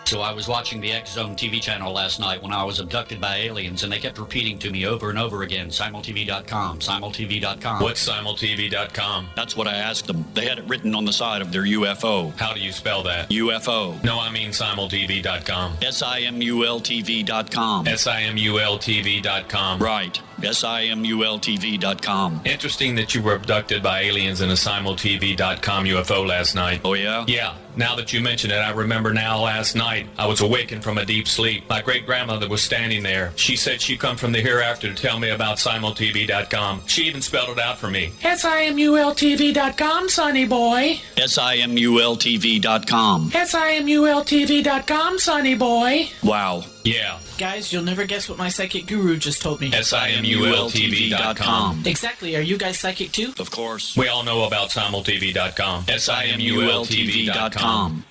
So I was watching the X Zone TV channel last night when I was abducted by aliens, and they kept repeating to me over and over again, simultv.com, simultv.com. What's simultv.com? That's what I asked them. They had it written on the side of their UFO. How do you spell that? UFO. No, I mean simultv.com. simultv.com. simultv.com. Right. simultv.com. Interesting that you were abducted by aliens in a simultv.com UFO last night. Oh, yeah? Yeah. Now that you mention it, I remember now last night I was awakened from a deep sleep. My great-grandmother was standing there. She said she'd come from the hereafter to tell me about simultv.com. She even spelled it out for me. simultv.com, sonny boy. simultv.com. simultv.com, sonny boy. Wow. Yeah. Guys, you'll never guess what my psychic guru just told me. simultv.com. Exactly. Are you guys psychic too? Of course. We all know about simultv.com. simultv.com.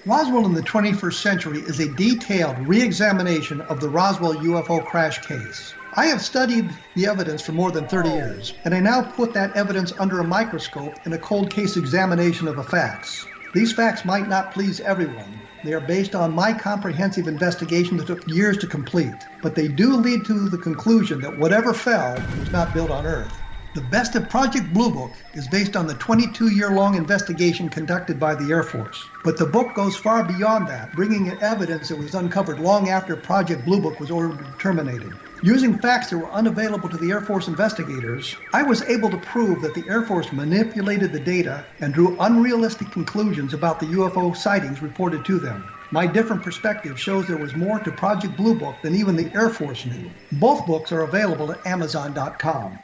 Roswell in the 21st century is a detailed re-examination of the Roswell UFO crash case. I have studied the evidence for more than 30 years, and I now put that evidence under a microscope in a cold case examination of the facts. These facts might not please everyone. They are based on my comprehensive investigation that took years to complete, but they do lead to the conclusion that whatever fell was not built on Earth. The Best of Project Blue Book is based on the 22-year-long investigation conducted by the Air Force. But the book goes far beyond that, bringing in evidence that was uncovered long after Project Blue Book was ordered terminated. Using facts that were unavailable to the Air Force investigators, I was able to prove that the Air Force manipulated the data and drew unrealistic conclusions about the UFO sightings reported to them. My different perspective shows there was more to Project Blue Book than even the Air Force knew. Both books are available at Amazon.com.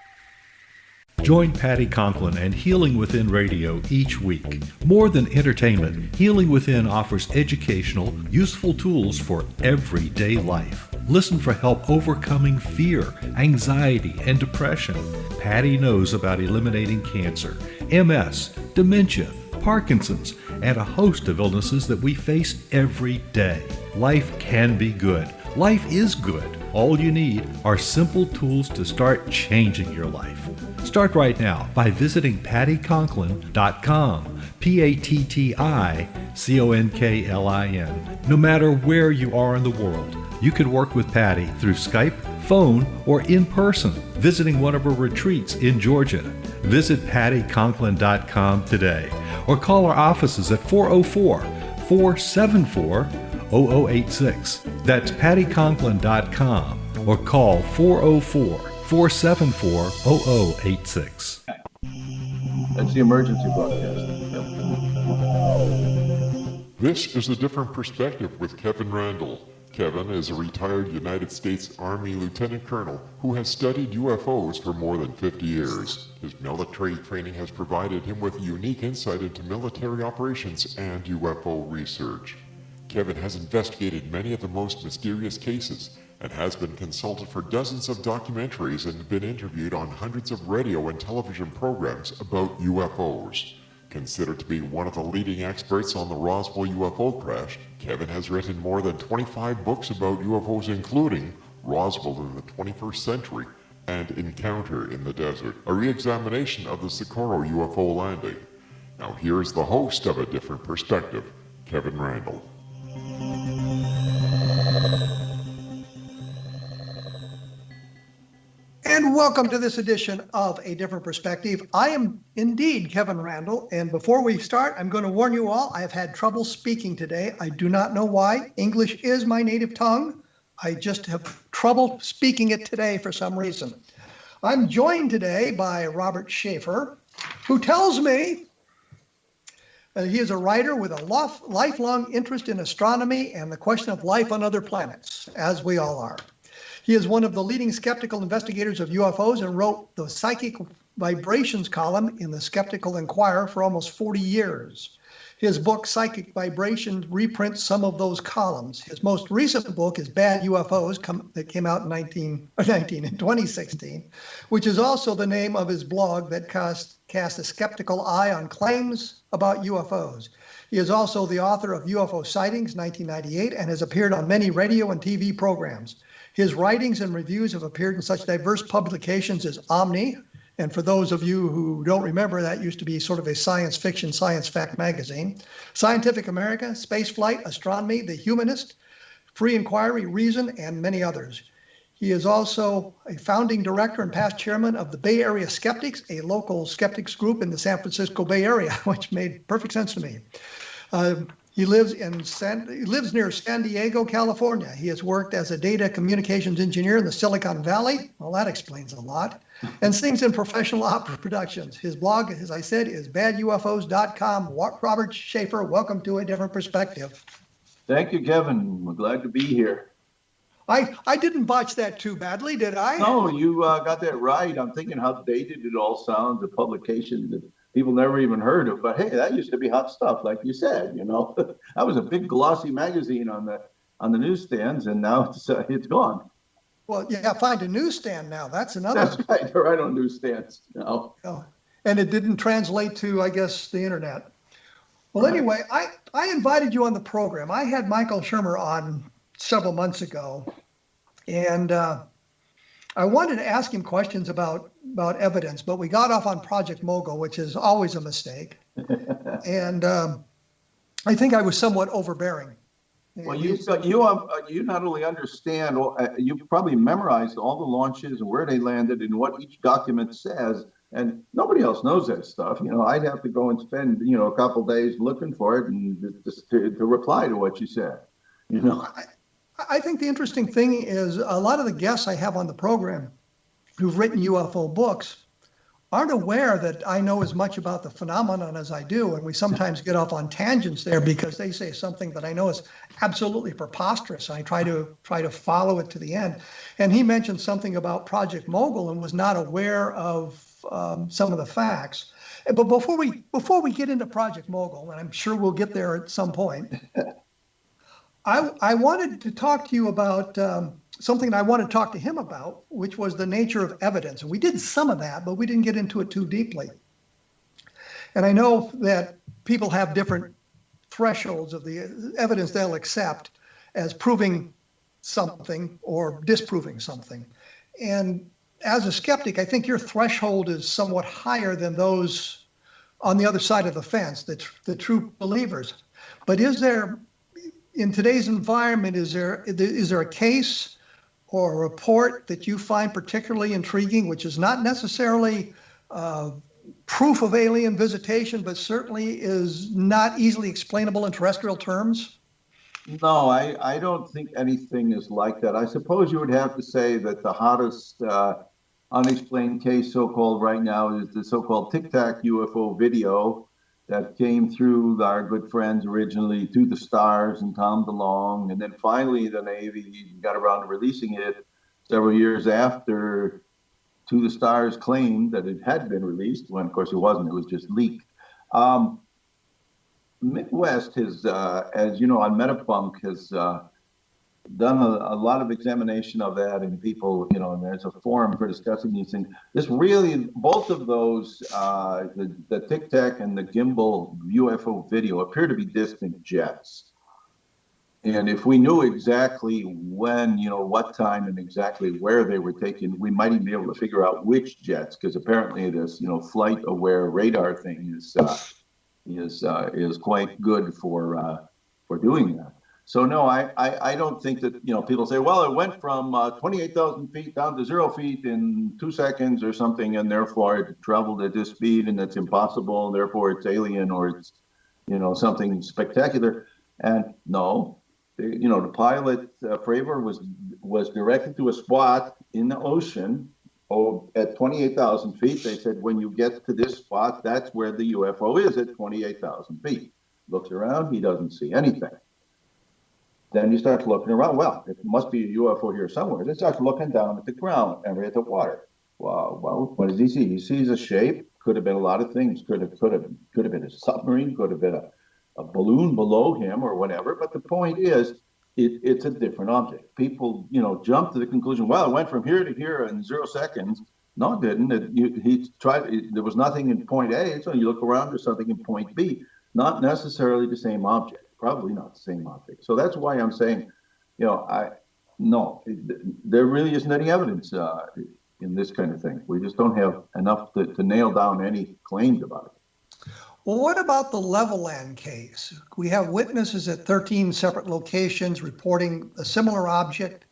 Join Patty Conklin and Healing Within Radio each week. More than entertainment, Healing Within offers educational, useful tools for everyday life. Listen for help overcoming fear, anxiety, and depression. Patty knows about eliminating cancer, MS, dementia, Parkinson's, and a host of illnesses that we face every day. Life can be good. Life is good. All you need are simple tools to start changing your life. Start right now by visiting pattyconklin.com, PATTICONKLIN. No matter where you are in the world, you can work with Patty through Skype, phone, or in person, visiting one of her retreats in Georgia. Visit pattyconklin.com today or call our offices at 404-474-0086. That's pattyconklin.com or call 404-474-0086. That's the emergency broadcast. This is A Different Perspective with Kevin Randle. Kevin is a retired United States Army Lieutenant Colonel who has studied UFOs for more than 50 years. His military training has provided him with unique insight into military operations and UFO research. Kevin has investigated many of the most mysterious cases and has been consulted for dozens of documentaries and been interviewed on hundreds of radio and television programs about UFOs. Considered to be one of the leading experts on the Roswell UFO crash, Kevin has written more than 25 books about UFOs, including Roswell in the 21st Century and Encounter in the Desert, a re-examination of the Socorro UFO landing. Now here's the host of A Different Perspective, Kevin Randle. And welcome to this edition of A Different Perspective. I am indeed Kevin Randle, and before we start, I'm going to warn you all, I have had trouble speaking today. I do not know why. English is my native tongue. I just have trouble speaking it today for some reason. I'm joined today by Robert Sheaffer, who tells me he is a writer with a lifelong interest in astronomy and the question of life on other planets, as we all are. He is one of the leading skeptical investigators of UFOs and wrote the Psychic Vibrations column in the Skeptical Inquirer for almost 40 years. His book, Psychic Vibrations, reprints some of those columns. His most recent book is Bad UFOs, that came out in 2016, which is also the name of his blog that casts a skeptical eye on claims about UFOs. He is also the author of UFO Sightings, 1998, and has appeared on many radio and TV programs. His writings and reviews have appeared in such diverse publications as Omni, And for those of you who don't remember, that used to be sort of a science fiction, science fact magazine. Scientific America, Spaceflight, Astronomy, The Humanist, Free Inquiry, Reason, and many others. He is also a founding director and past chairman of the Bay Area Skeptics, a local skeptics group in the San Francisco Bay Area, which made perfect sense to me. He lives near San Diego, California. He has worked as a data communications engineer in the Silicon Valley. Well, that explains a lot. And sings in professional opera productions. His blog, as I said, is badufos.com. Robert Sheaffer, welcome to A Different Perspective. Thank you, Kevin. We're glad to be here. I didn't botch that too badly, did I? No, you got that right. I'm thinking how dated it all sounds, a publication that people never even heard of. But hey, that used to be hot stuff, like you said. That was a big glossy magazine on the newsstands, and now it's gone. Well, yeah, find a newsstand now. That's another. That's right. They're right on newsstands now. Oh, and it didn't translate to, I guess, the internet. Well, anyway, I invited you on the program. I had Michael Shermer on several months ago, and I wanted to ask him questions about evidence, but we got off on Project Mogul, which is always a mistake. And I think I was somewhat overbearing. Well, you not only understand, you probably memorized all the launches and where they landed and what each document says, and nobody else knows that stuff. I'd have to go and spend a couple days looking for it and to reply to what you said. I think the interesting thing is a lot of the guests I have on the program who've written UFO books aren't aware that I know as much about the phenomenon as I do. And we sometimes get off on tangents there because they say something that I know is absolutely preposterous. I try to follow it to the end. And he mentioned something about Project Mogul and was not aware of some of the facts. But before we get into Project Mogul, and I'm sure we'll get there at some point, I wanted to talk to you about something I wanted to talk to him about, which was the nature of evidence. And we did some of that, but we didn't get into it too deeply. And I know that people have different thresholds of the evidence they'll accept as proving something or disproving something. And as a skeptic, I think your threshold is somewhat higher than those on the other side of the fence, the true believers. But is there, in today's environment, is there a case or a report that you find particularly intriguing, which is not necessarily proof of alien visitation, but certainly is not easily explainable in terrestrial terms? No, I don't think anything is like that. I suppose you would have to say that the hottest unexplained case, so-called right now, is the so-called Tic Tac UFO video that came through our good friends originally, To the Stars and Tom DeLonge, and then finally the Navy got around to releasing it several years after To the Stars claimed that it had been released, when of course it wasn't, it was just leaked. Midwest has, as you know, on Metapunk has done a lot of examination of that, and people, and there's a forum for discussing these things. This really, both of those, the Tic Tac and the gimbal UFO video appear to be distant jets. And if we knew exactly when, what time and exactly where they were taken, we might even be able to figure out which jets, because apparently this, flight-aware radar thing is quite good for doing that. So no, I don't think that, people say, well, it went from 28,000 feet down to 0 feet in 2 seconds or something, and therefore it traveled at this speed and it's impossible, and therefore it's alien or it's, something spectacular. And no, the pilot, Fravor, was directed to a spot in the ocean at 28,000 feet. They said, when you get to this spot, that's where the UFO is at 28,000 feet. Looks around, he doesn't see anything. Then you start looking around. Well, it must be a UFO here somewhere. Then starts looking down at the ground and at the water. Well, what does he see? He sees a shape. Could have been a lot of things. Could have been a submarine. Could have been a balloon below him or whatever. But the point is, it's a different object. People, jump to the conclusion. Well, it went from here to here in 0 seconds. No, it didn't. He tried. There was nothing in point A. So you look around. There's something in point B. Not necessarily the same object. Probably not the same object. So that's why I'm saying, there really isn't any evidence. in this kind of thing. We just don't have enough to nail down any claims about it. Well, what about the Levelland case? We have witnesses at 13 separate locations reporting a similar object.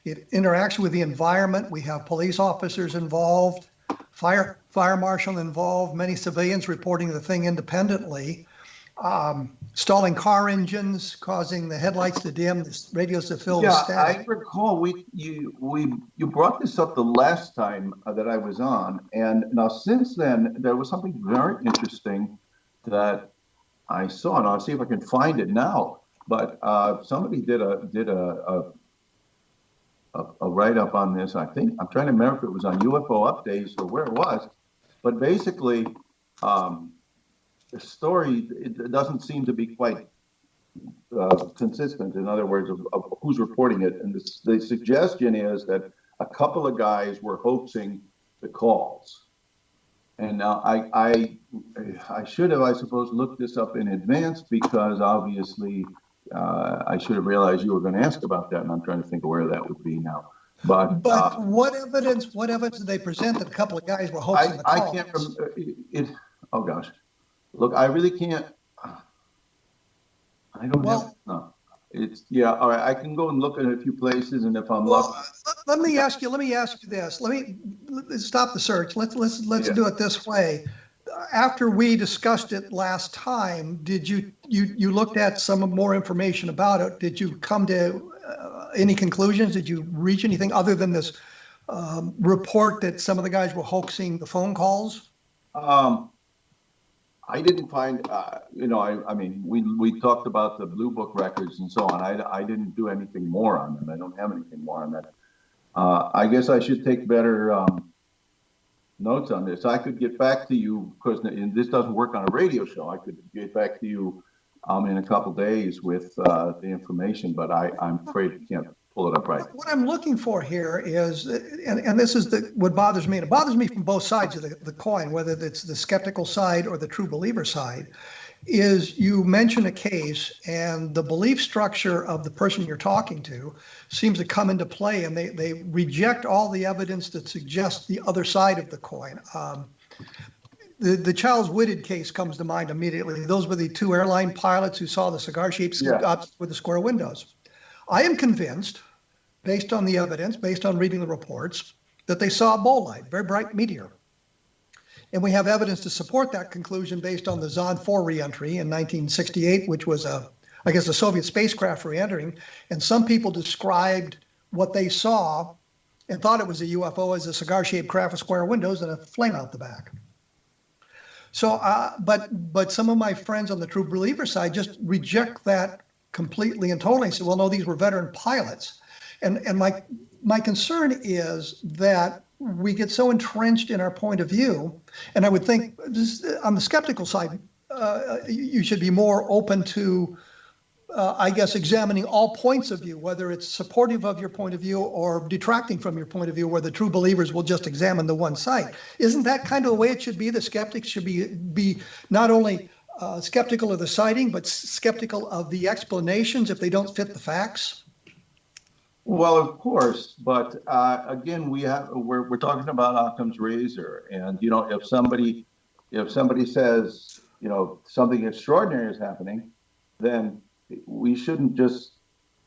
It interacts with the environment. We have police officers involved, fire marshal involved, many civilians reporting the thing independently, stalling car engines, causing the headlights to dim, the radios to fill with static. I recall you brought this up the last time that I was on, and now since then there was something very interesting that I saw, and I'll see if I can find it now. But somebody did a write-up on this. I think I'm trying to remember if it was on UFO Updates or where it was, but basically the story, it doesn't seem to be quite consistent. In other words, of who's reporting it, and the suggestion is that a couple of guys were hoaxing the calls. And now I should have, I suppose, looked this up in advance, because obviously I should have realized you were going to ask about that, and I'm trying to think of where that would be now. But what evidence did they present that a couple of guys were hoaxing the calls? I can't remember it. Oh gosh, look, I really can't. I don't have. No. It's all right. I can go and look at a few places, and if I'm lucky. Let me ask you this. Let's stop the search. Let's do it this way. After we discussed it last time, did you looked at some more information about it? Did you come to any conclusions? Did you reach anything other than this report that some of the guys were hoaxing the phone calls? I didn't find, I mean, we talked about the Blue Book records and so on. I didn't do anything more on them. I don't have anything more on that. I guess I should take better notes on this. I could get back to you, because this doesn't work on a radio show. I could get back to you in a couple days with the information, but I'm afraid I can't pull it up right. What I'm looking for here is, and this is what bothers me, and it bothers me from both sides of the coin, whether it's the skeptical side or the true believer side, is you mention a case and the belief structure of the person you're talking to seems to come into play, and they reject all the evidence that suggests the other side of the coin. The Charles Whitted case comes to mind immediately. Those were the two airline pilots who saw the cigar-shaped objects with the square windows. I am convinced, based on the evidence, based on reading the reports, that they saw a bolide, very bright meteor. And we have evidence to support that conclusion based on the Zond 4 reentry in 1968, which was a Soviet spacecraft reentering. And some people described what they saw and thought it was a UFO as a cigar-shaped craft with square windows and a flame out the back. So, but some of my friends on the true believer side just reject that completely and totally. Say, well, no, these were veteran pilots. And my concern is that we get so entrenched in our point of view, and I would think on the skeptical side, you should be more open to, examining all points of view, whether it's supportive of your point of view or detracting from your point of view, where the true believers will just examine the one side. Isn't that kind of the way it should be? The skeptics should be not only skeptical of the sighting, but skeptical of the explanations if they don't fit the facts? Well, of course, but again, we're talking about Occam's razor, and if somebody says something extraordinary is happening, then we shouldn't just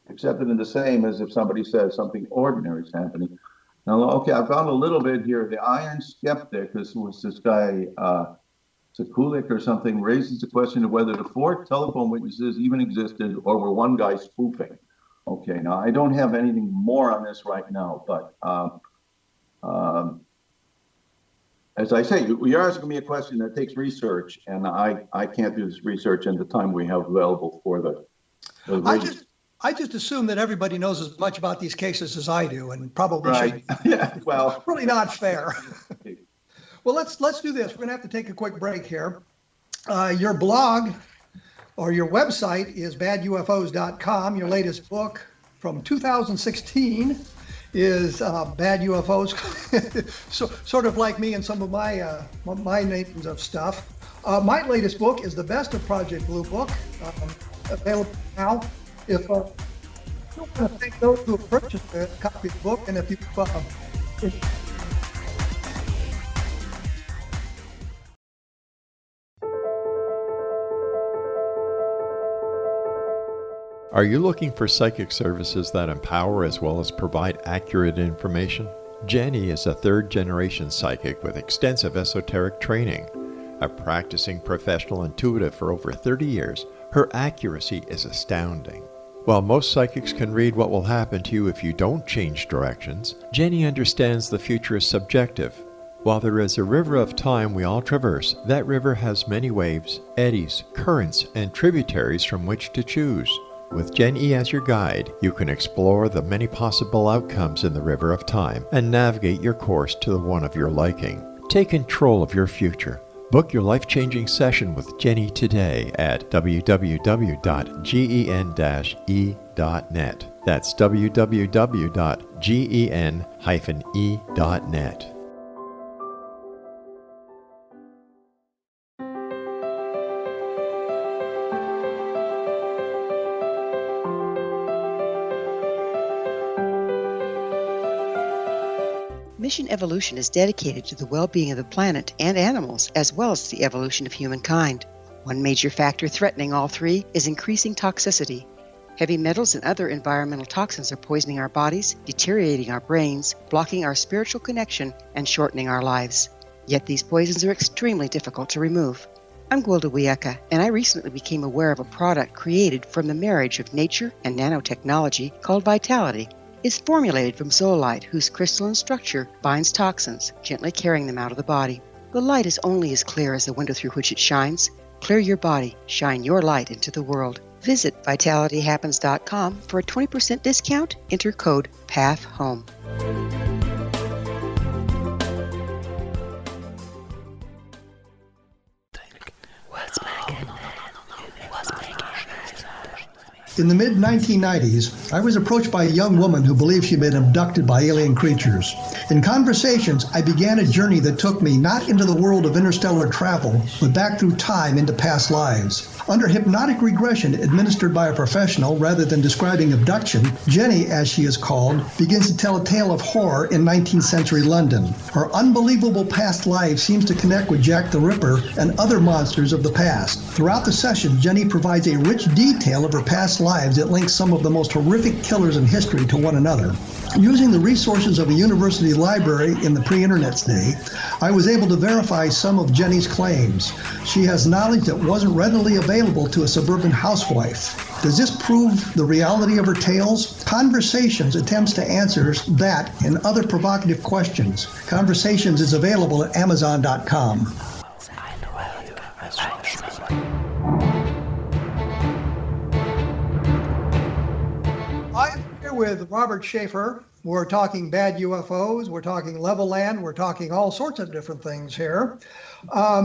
accept it in the same as if somebody says something ordinary is happening. Now, okay, I found a little bit here. The Iron Skeptic, this guy. Sekulik or something, raises the question of whether the 4 telephone witnesses even existed or were one guy spoofing. Okay, now I don't have anything more on this right now, but as I say, you're asking me a question that takes research, and I can't do this research in the time we have available for the I just assume that everybody knows as much about these cases as I do, and probably right. Yeah, well, really not fair. Well, let's do this. We're going to have to take a quick break here. Your blog or your website is badufos.com. Your latest book from 2016 is Bad UFOs. So sort of like me and some of my names of stuff. My latest book is The Best of Project Blue Book, available now. If you want to thank those who have purchased a copy of the book, and if you Are you looking for psychic services that empower as well as provide accurate information? Jenny is a third-generation psychic with extensive esoteric training. A practicing professional intuitive for over 30 years, her accuracy is astounding. While most psychics can read what will happen to you if you don't change directions, Jenny understands the future is subjective. While there is a river of time we all traverse, that river has many waves, eddies, currents, and tributaries from which to choose. With Jenny as your guide, you can explore the many possible outcomes in the river of time and navigate your course to the one of your liking. Take control of your future. Book your life-changing session with Jenny today at www.gen-e.net. That's www.gen-e.net. Mission Evolution is dedicated to the well-being of the planet and animals, as well as the evolution of humankind. One major factor threatening all three is increasing toxicity. Heavy metals and other environmental toxins are poisoning our bodies, deteriorating our brains, blocking our spiritual connection, and shortening our lives. Yet these poisons are extremely difficult to remove. I'm Gwilda Wiyaka, and I recently became aware of a product created from the marriage of nature and nanotechnology called Vitality. It's formulated from zoolite, whose crystalline structure binds toxins, gently carrying them out of the body. The light is only as clear as the window through which it shines. Clear your body, shine your light into the world. Visit vitalityhappens.com for a 20% discount. Enter code PATHHOME. In the mid-1990s, I was approached by a young woman who believed she'd been abducted by alien creatures. In conversations, I began a journey that took me not into the world of interstellar travel, but back through time into past lives. Under hypnotic regression administered by a professional rather than describing abduction, Jenny, as she is called, begins to tell a tale of horror in 19th century London. Her unbelievable past life seems to connect with Jack the Ripper and other monsters of the past. Throughout the session, Jenny provides a rich detail of her past lives that links some of the most horrific killers in history to one another. Using the resources of a university library in the pre-internet's day, I was able to verify some of Jenny's claims. She has knowledge that wasn't readily available to a suburban housewife. Does this prove the reality of her tales? Conversations attempts to answer that and other provocative questions. Conversations is available at Amazon.com. I'm here with Robert Sheaffer. We're talking bad UFOs, we're talking level land, we're talking all sorts of different things here. I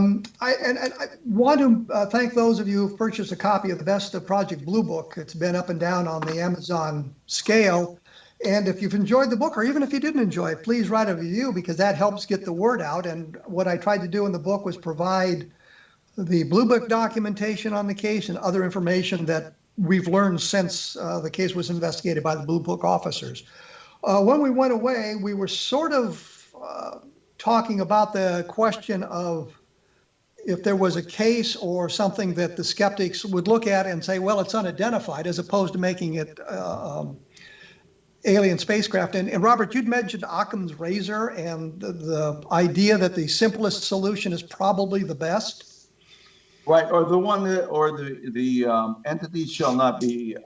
want to thank those of you who've purchased a copy of the Best of Project Blue book. It's been up and down on the Amazon scale. And if you've enjoyed the book, or even if you didn't enjoy it, please write a review, because that helps get the word out. And what I tried to do in the book was provide the Blue Book documentation on the case and other information that we've learned since the case was investigated by the Blue Book officers. When we went away, we were sort of talking about the question of if there was a case or something that the skeptics would look at and say, well, it's unidentified, as opposed to making it alien spacecraft. And Robert, you'd mentioned Occam's razor and the idea that the simplest solution is probably the best. Right, or the one that, or the entities shall not be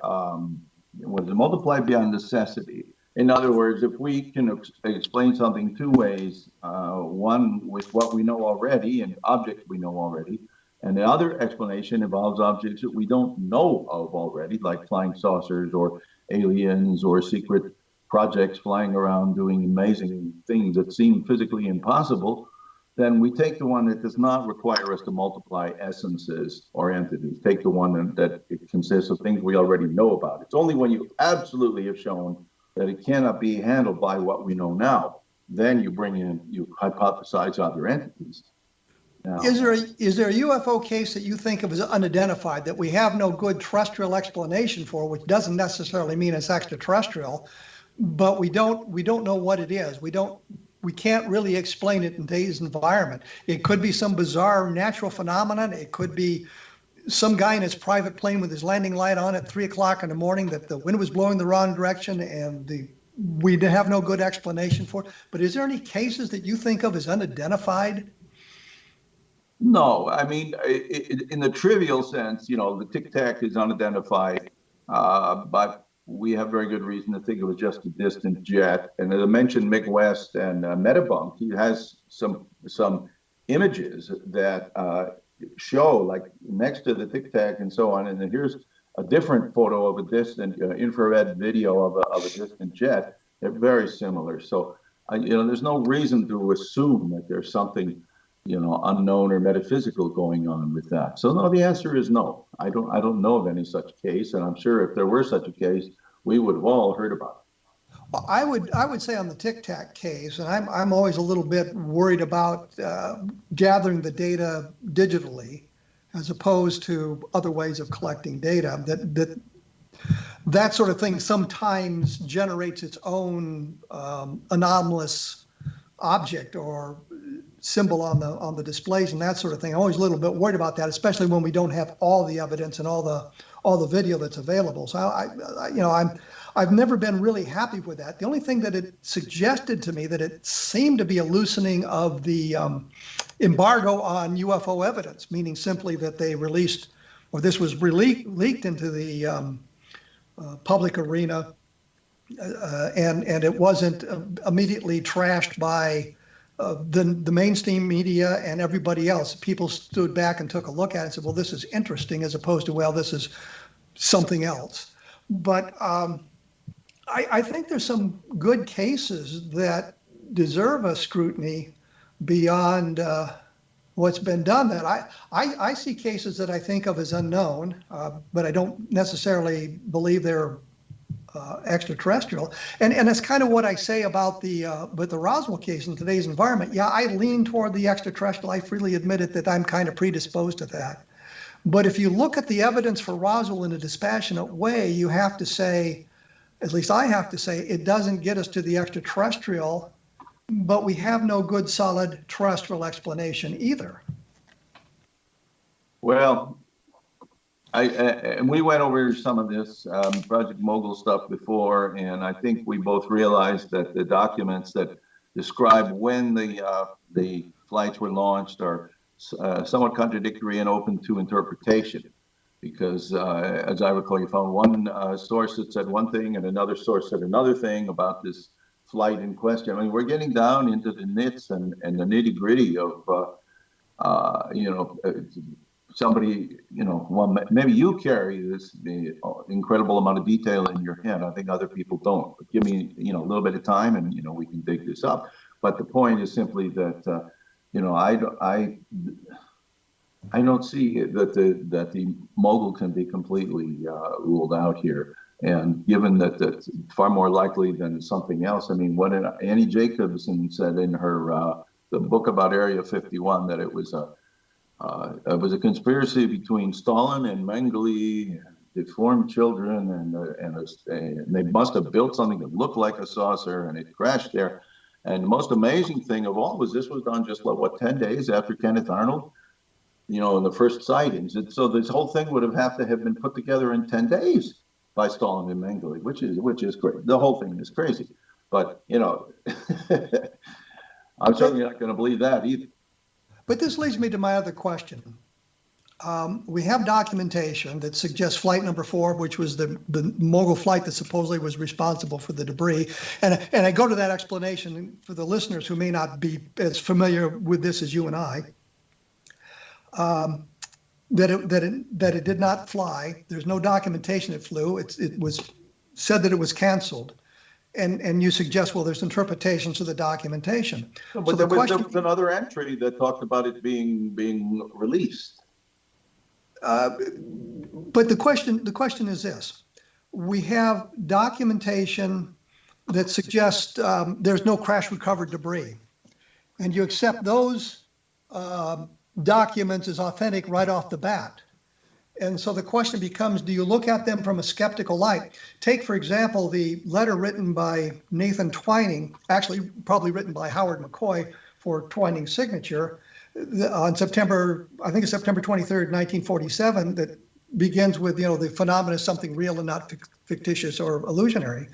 multiplied beyond necessity. In other words, if we can explain something two ways, one with what we know already and objects we know already, and the other explanation involves objects that we don't know of already, like flying saucers or aliens or secret projects flying around doing amazing things that seem physically impossible, then we take the one that does not require us to multiply essences or entities. Take the one that it consists of things we already know about. It's only when you absolutely have shown that it cannot be handled by what we know now, then you bring in, you hypothesize other entities. Now, is there a UFO case that you think of as unidentified that we have no good terrestrial explanation for, which doesn't necessarily mean it's extraterrestrial, but we don't know what it is. We can't really explain it in today's environment. It could be some bizarre natural phenomenon. It could be some guy in his private plane with his landing light on at 3 o'clock in the morning, that the wind was blowing the wrong direction, and we have no good explanation for it. But is there any cases that you think of as unidentified? No, I mean, in the trivial sense, the Tic Tac is unidentified, but we have very good reason to think it was just a distant jet. And as I mentioned, Mick West and Metabunk, he has some images that show, like next to the Tic Tac and so on. And then here's a different photo of a distant infrared video of a distant jet. They're very similar. So, there's no reason to assume that there's something, unknown or metaphysical going on with that. So no, the answer is no. I don't know of any such case, and I'm sure if there were such a case, we would have all heard about it. Well, I would say on the Tic Tac case, and I'm always a little bit worried about gathering the data digitally, as opposed to other ways of collecting data. That sort of thing sometimes generates its own anomalous object or symbol on the displays and that sort of thing. I'm always a little bit worried about that, especially when we don't have all the evidence and all the video that's available. So I've never been really happy with that. The only thing that it suggested to me that it seemed to be a loosening of the embargo on UFO evidence, meaning simply that they released, or this was leaked into the public arena, and it wasn't immediately trashed by the mainstream media and everybody else. People stood back and took a look at it and said, well, this is interesting, as opposed to, well, this is something else. But I think there's some good cases that deserve a scrutiny beyond what's been done. That I see cases that I think of as unknown, but I don't necessarily believe they're extraterrestrial, and that's kind of what I say about the Roswell case in today's environment. Yeah, I lean toward the extraterrestrial. I freely admit it that I'm kind of predisposed to that. But if you look at the evidence for Roswell in a dispassionate way, you have to say, at least I have to say, it doesn't get us to the extraterrestrial, but we have no good solid terrestrial explanation either. Well, and we went over some of this Project Mogul stuff before, and I think we both realized that the documents that describe when the flights were launched are somewhat contradictory and open to interpretation. Because as I recall, you found one source that said one thing and another source said another thing about this flight in question. I mean, we're getting down into the nits and the nitty gritty of, somebody, well, maybe you carry this incredible amount of detail in your head. I think other people don't. But give me, a little bit of time, and we can dig this up. But the point is simply that, I don't see that the mogul can be completely ruled out here. And given that that's far more likely than something else. I mean, what Annie Jacobson said in her the book about Area 51, that it was a conspiracy between Stalin and Mengele, deformed children, and they must have built something that looked like a saucer, and it crashed there. And the most amazing thing of all was this was done just 10 days after Kenneth Arnold, in the first sightings. And so this whole thing would have to have been put together in 10 days by Stalin and Mengele, which is great. The whole thing is crazy. But, I'm certainly not going to believe that either. But this leads me to my other question. We have documentation that suggests flight number 4, which was the mogul flight that supposedly was responsible for the debris. And I go to that explanation for the listeners who may not be as familiar with this as you and I, that it did not fly. There's no documentation it flew. It was said that it was canceled. And you suggest, well, there's interpretations of the documentation. No, but there was another entry that talked about it being released. But the question is this: we have documentation that suggests there's no crash recovered debris, and you accept those documents as authentic right off the bat. And so the question becomes, do you look at them from a skeptical light? Take, for example, the letter written by Nathan Twining, actually probably written by Howard McCoy for Twining's signature, on September, I think it's September 23rd, 1947, that begins with, the phenomena is something real and not fictitious or illusionary.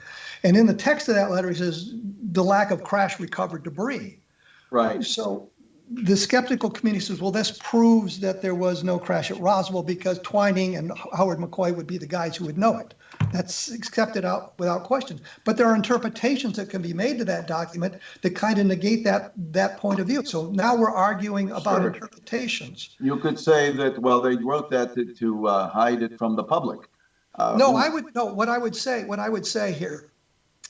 And in the text of that letter, he says the lack of crash recovered debris. Right. So the skeptical community says, well, this proves that there was no crash at Roswell because Twining and Howard McCoy would be the guys who would know it. That's accepted out without question. But there are interpretations that can be made to that document that kind of negate that point of view. So now we're arguing about interpretations. You could say that, well, they wrote that to hide it from the public. What I would say here,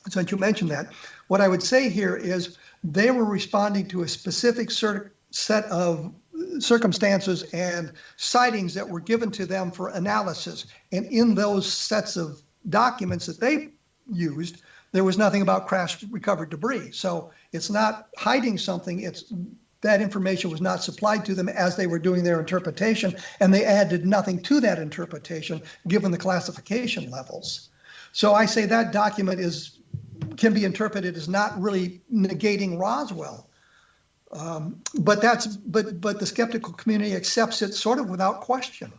since you mentioned that, what I would say here is they were responding to a specific set of circumstances and sightings that were given to them for analysis. And in those sets of documents that they used, there was nothing about crash recovered debris. So it's not hiding something. It's that information was not supplied to them as they were doing their interpretation, and they added nothing to that interpretation given the classification levels. So I say that document can be interpreted as not really negating Roswell. But the skeptical community accepts it sort of without question.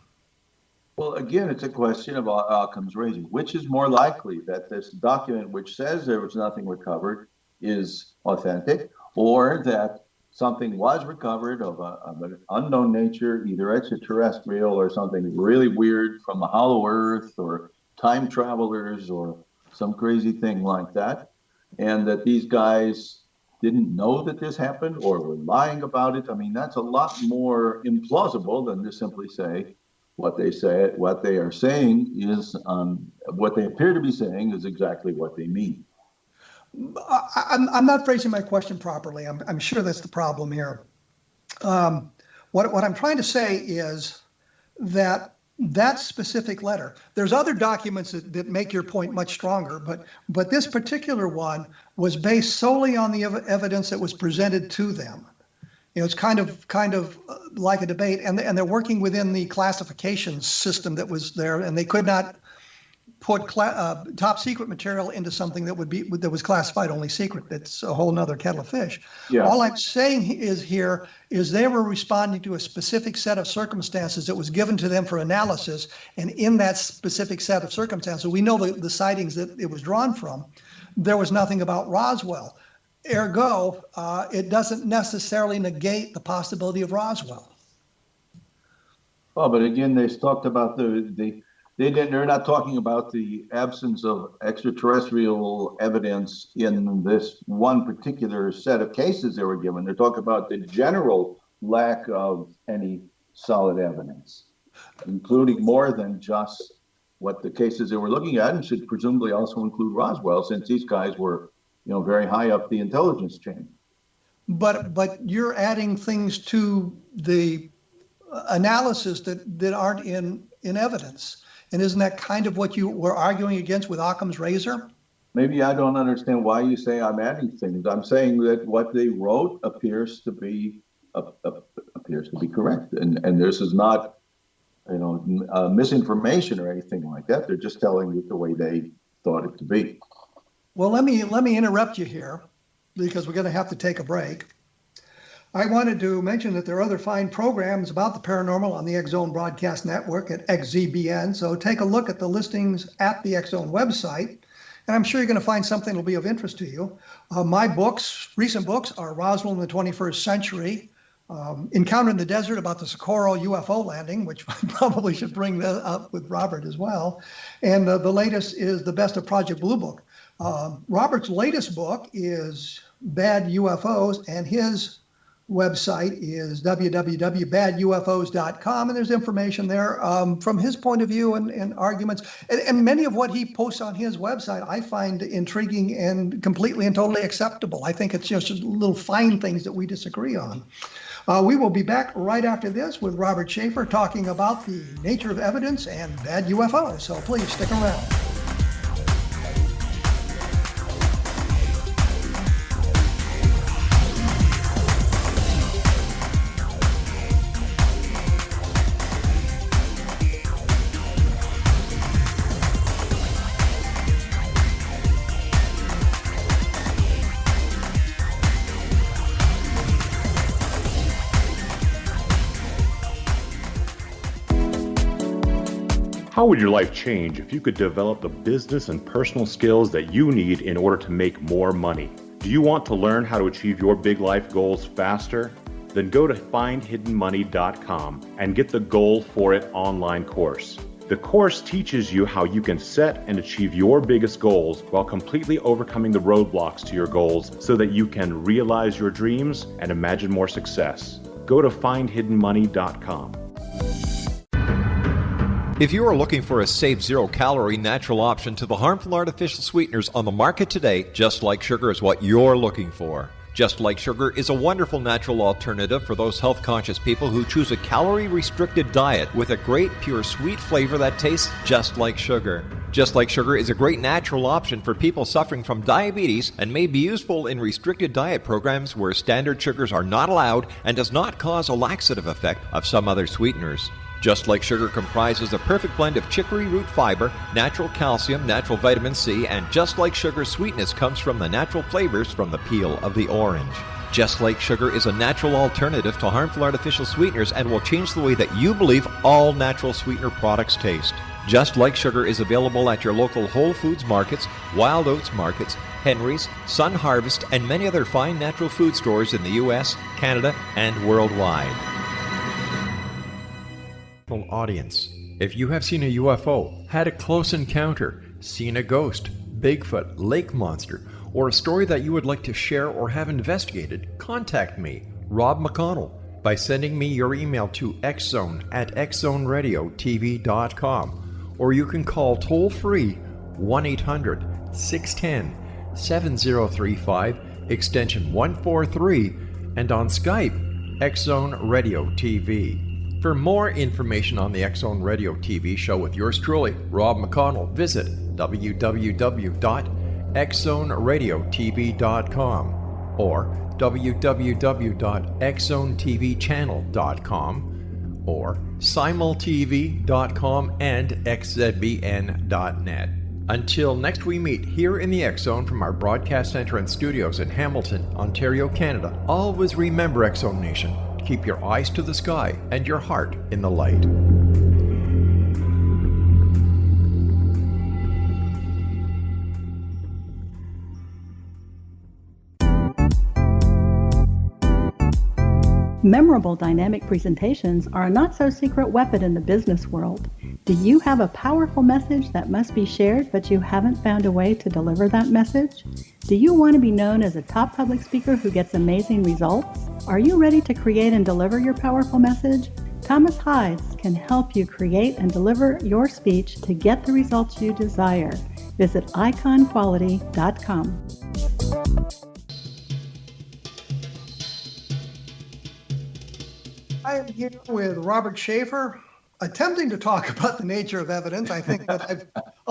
Well, again, it's a question of Occam's razor. Which is more likely, that this document which says there was nothing recovered is authentic, or that something was recovered of an unknown nature, either extraterrestrial or something really weird from a hollow earth or time travelers or some crazy thing like that, and that these guys didn't know that this happened or were lying about it? I mean, that's a lot more implausible than to simply say what they are saying is, what they appear to be saying is exactly what they mean. I'm not phrasing my question properly. I'm sure that's the problem here. What I'm trying to say is that specific letter, there's other documents that make your point much stronger, but this particular one was based solely on the evidence that was presented to them. It's kind of like a debate, and they're working within the classification system that was there, and they could not put top secret material into something that was classified only secret. That's a whole nother kettle of fish. Yeah. All I'm saying is they were responding to a specific set of circumstances that was given to them for analysis, and in that specific set of circumstances, we know the sightings that it was drawn from. There was nothing about Roswell. Ergo, it doesn't necessarily negate the possibility of Roswell. Oh, but again, they talked about they're not talking about the absence of extraterrestrial evidence in this one particular set of cases they were given. They're talking about the general lack of any solid evidence, including more than just what the cases they were looking at, and should presumably also include Roswell, since these guys were, very high up the intelligence chain. But you're adding things to the analysis that aren't in evidence. And isn't that kind of what you were arguing against with Occam's razor? Maybe I don't understand why you say I'm adding things. I'm saying that what they wrote appears to be correct, and this is not, misinformation or anything like that. They're just telling it the way they thought it to be. Well, let me interrupt you here, because we're going to have to take a break. I wanted to mention that there are other fine programs about the paranormal on the X-Zone Broadcast Network at XZBN. So take a look at the listings at the X-Zone website, and I'm sure you're going to find something that will be of interest to you. My recent books are Roswell in the 21st Century, Encounter in the Desert about the Socorro UFO landing, which I probably should bring that up with Robert as well. And the latest is the Best of Project Blue book. Robert's latest book is Bad UFOs, and his website is www.badufos.com, and there's information there from his point of view and arguments. And many of what he posts on his website I find intriguing and completely and totally acceptable. I think it's just little fine things that we disagree on. We will be back right after this with Robert Sheaffer talking about the nature of evidence and bad UFOs. So please stick around. How would your life change if you could develop the business and personal skills that you need in order to make more money? Do you want to learn how to achieve your big life goals faster? Then go to findhiddenmoney.com and get the Goal for It online course. The course teaches you how you can set and achieve your biggest goals while completely overcoming the roadblocks to your goals so that you can realize your dreams and imagine more success. Go to findhiddenmoney.com. If you are looking for a safe, zero-calorie natural option to the harmful artificial sweeteners on the market today, Just Like Sugar is what you're looking for. Just Like Sugar is a wonderful natural alternative for those health-conscious people who choose a calorie-restricted diet with a great, pure, sweet flavor that tastes just like sugar. Just Like Sugar is a great natural option for people suffering from diabetes and may be useful in restricted diet programs where standard sugars are not allowed and does not cause a laxative effect of some other sweeteners. Just Like Sugar comprises a perfect blend of chicory root fiber, natural calcium, natural vitamin C, and Just Like Sugar's sweetness comes from the natural flavors from the peel of the orange. Just Like Sugar is a natural alternative to harmful artificial sweeteners and will change the way that you believe all natural sweetener products taste. Just Like Sugar is available at your local Whole Foods markets, Wild Oats markets, Henry's, Sun Harvest, and many other fine natural food stores in the U.S., Canada, and worldwide. Audience. If you have seen a UFO, had a close encounter, seen a ghost, Bigfoot, lake monster, or a story that you would like to share or have investigated, contact me, Rob McConnell, by sending me your email to xzone@xzoneradiotv.com, or you can call toll-free 1-800-610-7035, extension 143, and on Skype, X-Zone Radio TV. For more information on the X-Zone Radio TV show with yours truly, Rob McConnell, visit www.xzoneradiotv.com or www.xzonetvchannel.com or simultv.com and xzbn.net. Until next we meet here in the X-Zone from our broadcast center and studios in Hamilton, Ontario, Canada, always remember, X-Zone Nation, keep your eyes to the sky and your heart in the light. Memorable dynamic presentations are a not-so-secret weapon in the business world. Do you have a powerful message that must be shared, but you haven't found a way to deliver that message? Do you want to be known as a top public speaker who gets amazing results? Are you ready to create and deliver your powerful message? Thomas Hides can help you create and deliver your speech to get the results you desire. Visit iconquality.com. I am here with Robert Sheaffer, attempting to talk about the nature of evidence. I think that I've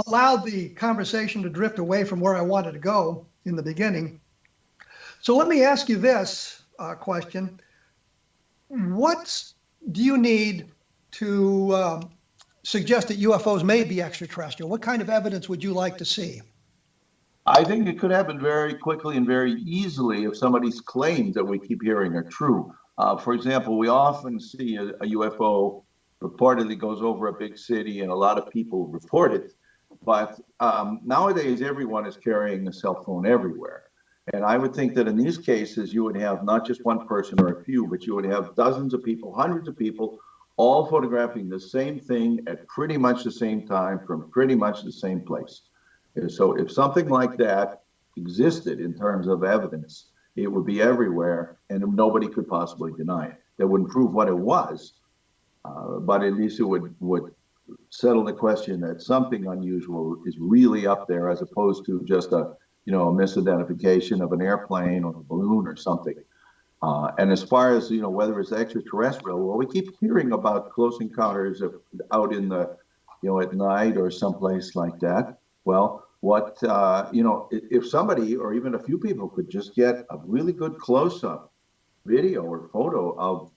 allowed the conversation to drift away from where I wanted to go in the beginning. So let me ask you this question. What do you need to suggest that UFOs may be extraterrestrial? What kind of evidence would you like to see? I think it could happen very quickly and very easily if somebody's claims that we keep hearing are true. For example, we often see a UFO reportedly goes over a big city and a lot of people report it. But nowadays, everyone is carrying a cell phone everywhere. And I would think that in these cases, you would have not just one person or a few, but you would have dozens of people, hundreds of people, all photographing the same thing at pretty much the same time from pretty much the same place. So if something like that existed in terms of evidence, it would be everywhere and nobody could possibly deny it. That wouldn't prove what it was, but at least it would settle the question that something unusual is really up there as opposed to just a misidentification of an airplane or a balloon or something. And as far as, whether it's extraterrestrial, well, we keep hearing about close encounters out in the, at night or someplace like that. Well, if somebody or even a few people could just get a really good close-up video or photo of,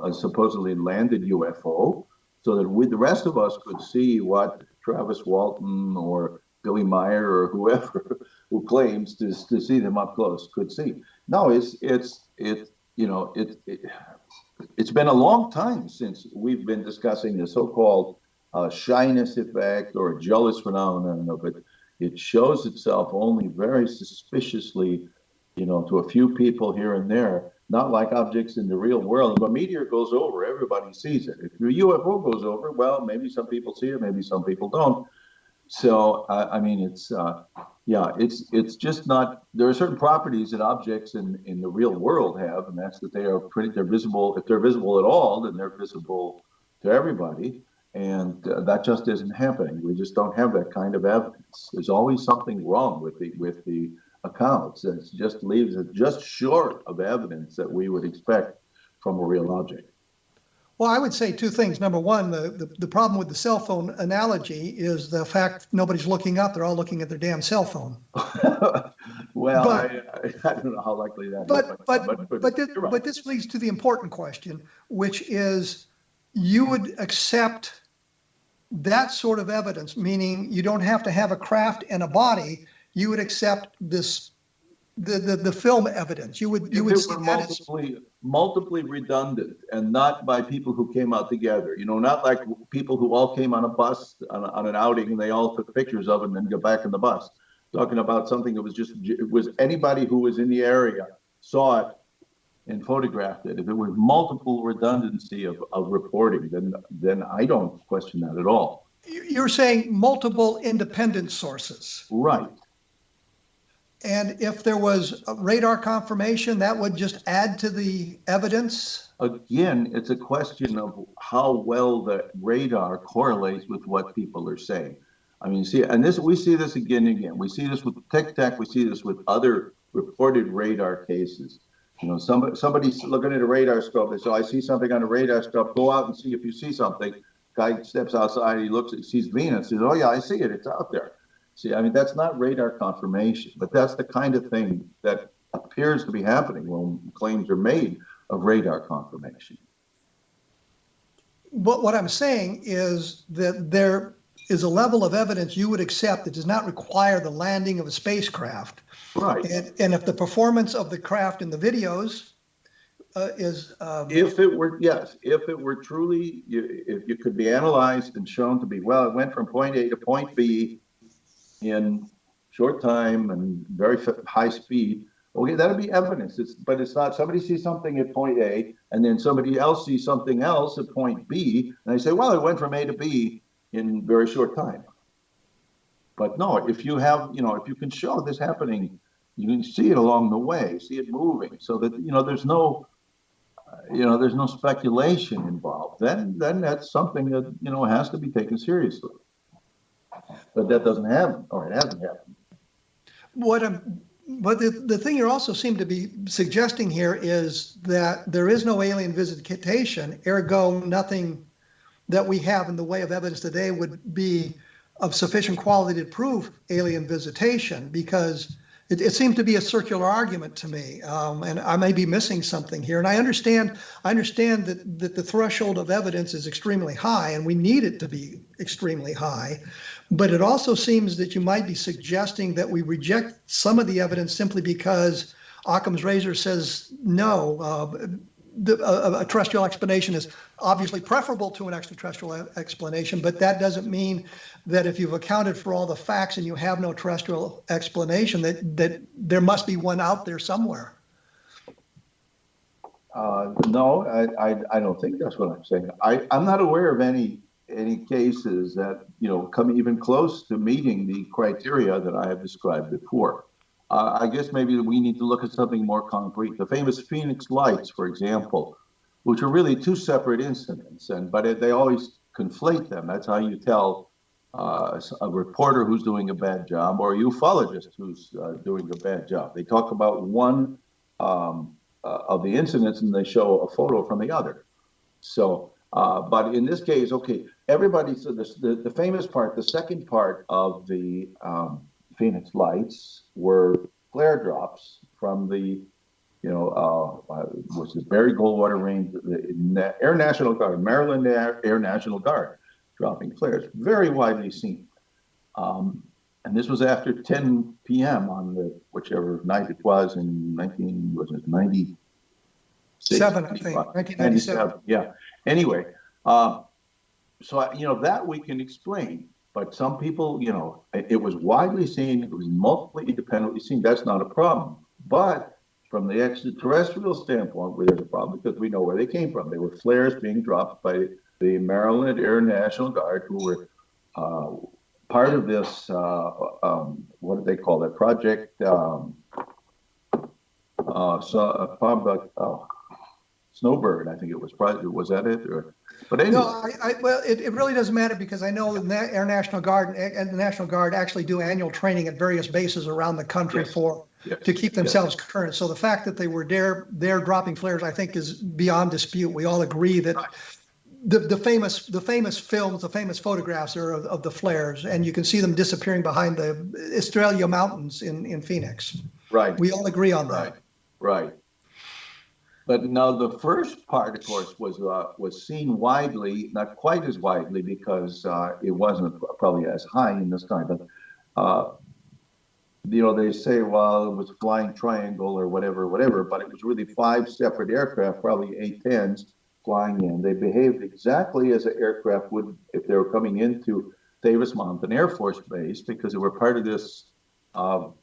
a supposedly landed UFO so that the rest of us could see what Travis Walton or Billy Meyer or whoever who claims to see them up close could see. No, it's been a long time since we've been discussing the so-called a shyness effect or a jealous phenomenon of it. It shows itself only very suspiciously, to a few people here and there, not like objects in the real world. If a meteor goes over, everybody sees it. If a UFO goes over, well, maybe some people see it, maybe some people don't. So, it's just not, there are certain properties that objects in the real world have, and that's that they're visible. If they're visible at all, then they're visible to everybody. And that just isn't happening. We just don't have that kind of evidence. There's always something wrong with the accounts. It just leaves it just short of evidence that we would expect from a real object. Well, I would say two things. Number one, the problem with the cell phone analogy is the fact nobody's looking up; they're all looking at their damn cell phone. Well, I don't know how likely that is. But this leads to the important question, which is, you would accept that sort of evidence, meaning you don't have to have a craft and a body. You would accept this, the film evidence. You would see that multiply redundant, and not by people who came out together. Not like people who all came on a bus on an outing and they all took pictures of it and then go back in the bus. Talking about something that was anybody who was in the area saw it and photographed it. If it was multiple redundancy of reporting, then I don't question that at all. You're saying multiple independent sources. Right. And if there was a radar confirmation, that would just add to the evidence? Again, it's a question of how well the radar correlates with what people are saying. I mean, we see this again and again. We see this with Tic Tac. We see this with other reported radar cases. Somebody's looking at a radar scope. They say, I see something on a radar scope. Go out and see if you see something. Guy steps outside. He looks. He sees Venus. He says, oh yeah, I see it. It's out there. See, I mean, that's not radar confirmation, but that's the kind of thing that appears to be happening when claims are made of radar confirmation. What I'm saying is that there is a level of evidence you would accept that does not require the landing of a spacecraft. Right. And if the performance of the craft in the videos is... if it were truly, if you could be analyzed and shown to be, well, it went from point A to point B in short time and very high speed, okay, that'll be evidence. But it's not, somebody sees something at point A and then somebody else sees something else at point B, and they say, well, it went from A to B in very short time. But no, if you can show this happening, you can see it along the way, see it moving, so that there's no speculation involved. Then that's something that has to be taken seriously. But that doesn't happen, or it hasn't happened. But the thing you also seem to be suggesting here is that there is no alien visitation, ergo nothing that we have in the way of evidence today would be of sufficient quality to prove alien visitation, because it seems to be a circular argument to me, and I may be missing something here. And I understand that the threshold of evidence is extremely high, and we need it to be extremely high. But it also seems that you might be suggesting that we reject some of the evidence simply because Occam's razor says no. A terrestrial explanation is obviously preferable to an extraterrestrial explanation, but that doesn't mean that if you've accounted for all the facts and you have no terrestrial explanation, that there must be one out there somewhere. No, I don't think that's what I'm saying. I'm not aware of any cases that come even close to meeting the criteria that I have described before. I guess maybe we need to look at something more concrete. The famous Phoenix lights, for example, which are really two separate incidents, but they always conflate them. That's how you tell a reporter who's doing a bad job or a ufologist who's doing a bad job. They talk about one of the incidents and they show a photo from the other. So, but in this case, okay, everybody, so the famous part, the second part of the Phoenix lights were flare drops from the, which is Barry Goldwater Range, the Air National Guard, Maryland Air National Guard, dropping flares, very widely seen. And this was after 10 p.m. on whichever night it was in 1997, I think, 1997. Yeah. Anyway, that we can explain. But some people, it was widely seen, it was multiply independently seen. That's not a problem. But from the extraterrestrial standpoint, where there's a problem, because we know where they came from. They were flares being dropped by the Maryland Air National Guard, who were part of this, what do they call it, project, Snowbird, I think it was. Was that it? But anyway. No, well, it really doesn't matter, because I know the Air National Guard and the National Guard actually do annual training at various bases around the country to keep themselves current. So the fact that they were there dropping flares, I think, is beyond dispute. We all agree that the famous films, the famous photographs are of the flares, and you can see them disappearing behind the Estrella Mountains in Phoenix. Right. We all agree on that. Right. But now the first part, of course, was seen widely, not quite as widely, because it wasn't probably as high in the sky. But they say, well, it was flying triangle or whatever. But it was really 5 separate aircraft, probably A-10s, flying in. They behaved exactly as an aircraft would if they were coming into Davis Mountain Air Force Base, because they were part of this, the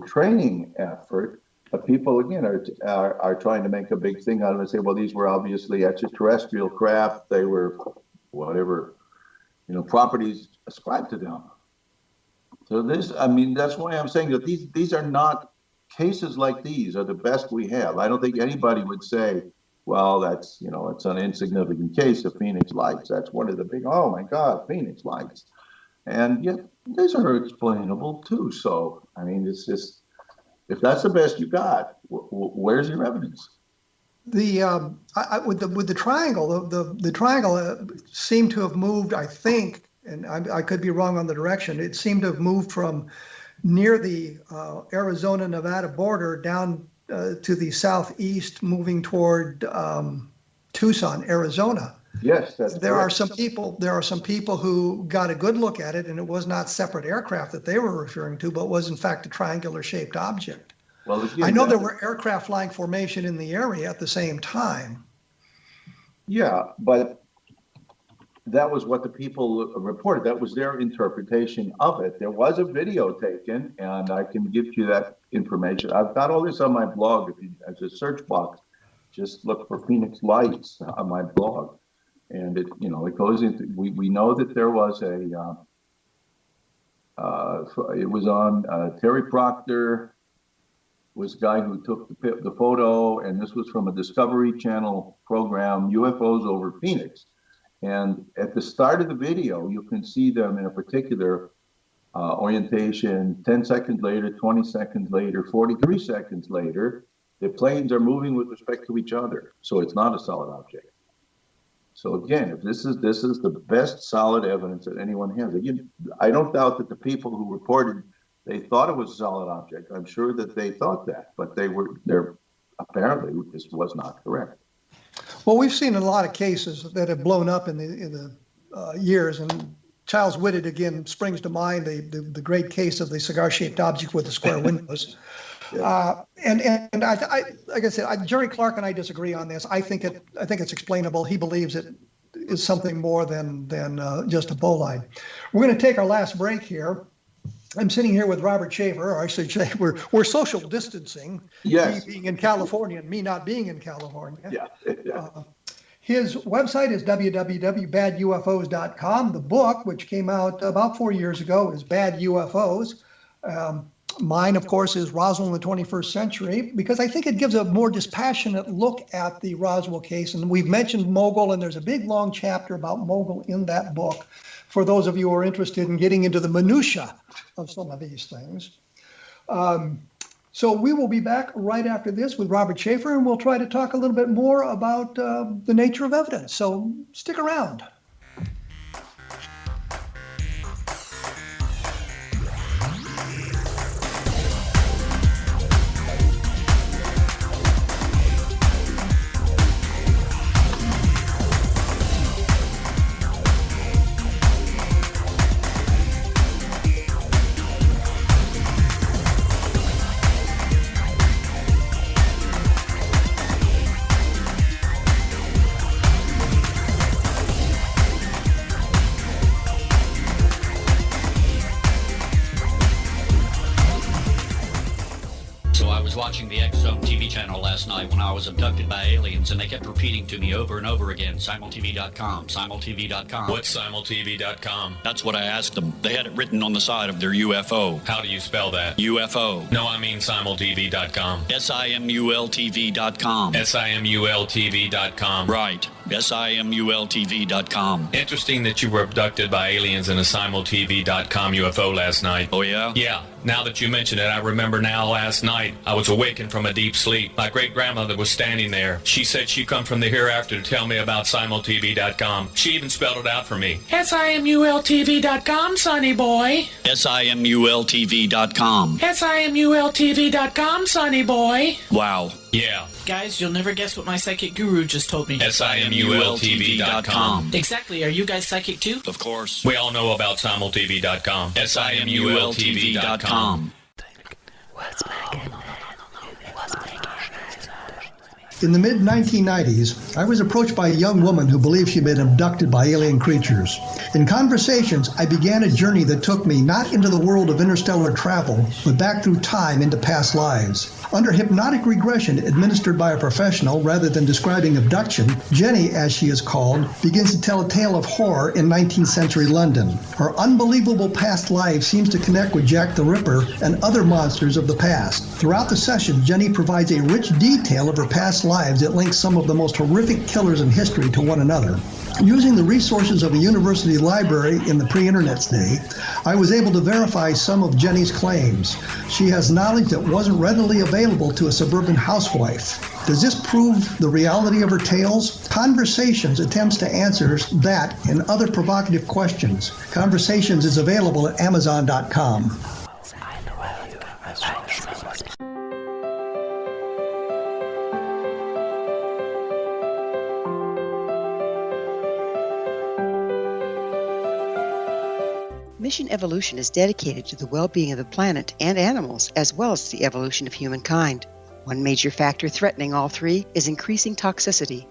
training effort. But people, again, are trying to make a big thing out of it and say, well, these were obviously extraterrestrial craft. They were whatever, properties ascribed to them. So that's why I'm saying that these are not cases like these are the best we have. I don't think anybody would say, well, that's, it's an insignificant case of Phoenix Lights. That's one of the big, oh my God, Phoenix Lights. And yet these are explainable too. So, it's just, if that's the best you got, where's your evidence? With the triangle, the triangle seemed to have moved, I think, and I could be wrong on the direction. It seemed to have moved from near the Arizona-Nevada border down to the southeast, moving toward Tucson, Arizona. Yes, there are some people who got a good look at it, and it was not separate aircraft that they were referring to, but was in fact a triangular shaped object. Well, again, I know there were aircraft flying formation in the area at the same time. Yeah, but that was what the people reported. That was their interpretation of it. There was a video taken, and I can give you that information. I've got all this on my blog. As a search box, just look for Phoenix Lights on my blog. And it goes into, we know that there was it was on Terry Proctor was a guy who took the photo, and this was from a Discovery Channel program, UFOs over Phoenix. And at the start of the video, you can see them in a particular orientation. 10 seconds later, 20 seconds later, 43 seconds later, the planes are moving with respect to each other. So it's not a solid object. So again, if this is the best solid evidence that anyone has. Again, I don't doubt that the people who reported, they thought it was a solid object. I'm sure that they thought that, but they're apparently this was not correct. Well, we've seen a lot of cases that have blown up in the years, and Charles Whitted again springs to mind the great case of the cigar-shaped object with the square windows. Yeah. And I like I said, Jerry Clark and I disagree on this. I think it's explainable. He believes it is something more than just a bowline. We're going to take our last break here. I'm sitting here with Robert Sheaffer, or I should say we're social distancing. Yes. He being in California and me not being in California. Yeah. His website is www.badufos.com. The book, which came out about 4 years ago, is Bad UFOs. Mine, of course, is Roswell in the 21st Century, because I think it gives a more dispassionate look at the Roswell case. And we've mentioned Mogul, and there's a big, long chapter about Mogul in that book for those of you who are interested in getting into the minutia of some of these things. So we will be back right after this with Robert Sheaffer, and we'll try to talk a little bit more about the nature of evidence. So stick around. watching the X Zone TV channel last night when I was abducted by aliens, and they kept repeating to me over and over again, simultv.com, simultv.com. What's simultv.com? That's what I asked them. They had it written on the side of their UFO. How do you spell that? UFO. No, I mean simultv.com. SIMULTV.com. SIMULTV.com. Right. SIMULTV.com. Interesting that you were abducted by aliens in a simultv.com UFO last night. Oh, yeah? Yeah. Now that you mention it, I remember now last night I was awakened from a deep sleep. My great-grandmother was standing there. She said she'd come from the hereafter to tell me about simultv.com. She even spelled it out for me. SIMULTV.com, sonny boy. SIMULTV.com. SIMULTV.com, sonny boy. Wow. Yeah. Guys, you'll never guess what my psychic guru just told me. SIMULTV.com. Exactly. Are you guys psychic too? Of course. We all know about simultv.com. SIMULTV.com. In the mid-1990s, I was approached by a young woman who believed she'd been abducted by alien creatures. In conversations, I began a journey that took me not into the world of interstellar travel, but back through time into past lives. Under hypnotic regression administered by a professional rather than describing abduction, Jenny, as she is called, begins to tell a tale of horror in 19th century London. Her unbelievable past life seems to connect with Jack the Ripper and other monsters of the past. Throughout the session, Jenny provides a rich detail of her past lives that links some of the most horrific killers in history to one another. Using the resources of a university library in the pre-internet's day, I was able to verify some of Jenny's claims. She has knowledge that wasn't readily available to a suburban housewife. Does this prove the reality of her tales? Conversations attempts to answer that and other provocative questions. Conversations is available at Amazon.com. Mission Evolution is dedicated to the well-being of the planet and animals, as well as the evolution of humankind. One major factor threatening all three is increasing toxicity.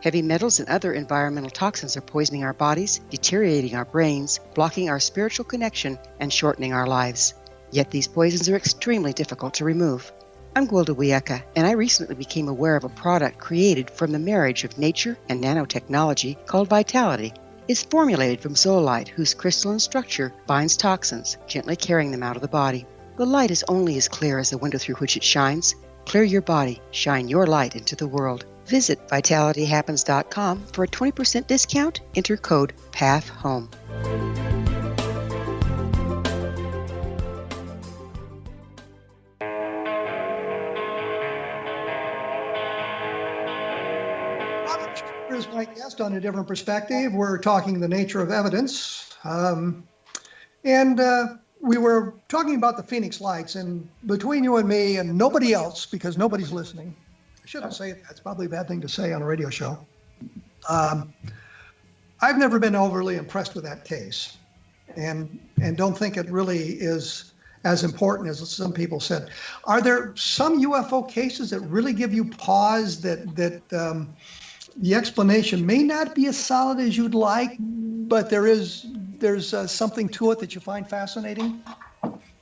Heavy metals and other environmental toxins are poisoning our bodies, deteriorating our brains, blocking our spiritual connection, and shortening our lives. Yet these poisons are extremely difficult to remove. I'm Gwilda Wiyaka, and I recently became aware of a product created from the marriage of nature and nanotechnology called Vitality. It's formulated from zoolite, whose crystalline structure binds toxins, gently carrying them out of the body. The light is only as clear as the window through which it shines. Clear your body, shine your light into the world. Visit vitalityhappens.com for a 20% discount. Enter code PATHHOME. Here's my guest on a different perspective. We're talking the nature of evidence. We were talking about the Phoenix Lights, and between you and me and nobody else, because nobody's listening, I shouldn't say it. That's probably a bad thing to say on a radio show. I've never been overly impressed with that case, and don't think it really is as important as some people said. Are there some UFO cases that really give you pause that the explanation may not be as solid as you'd like, but there's something to it that you find fascinating?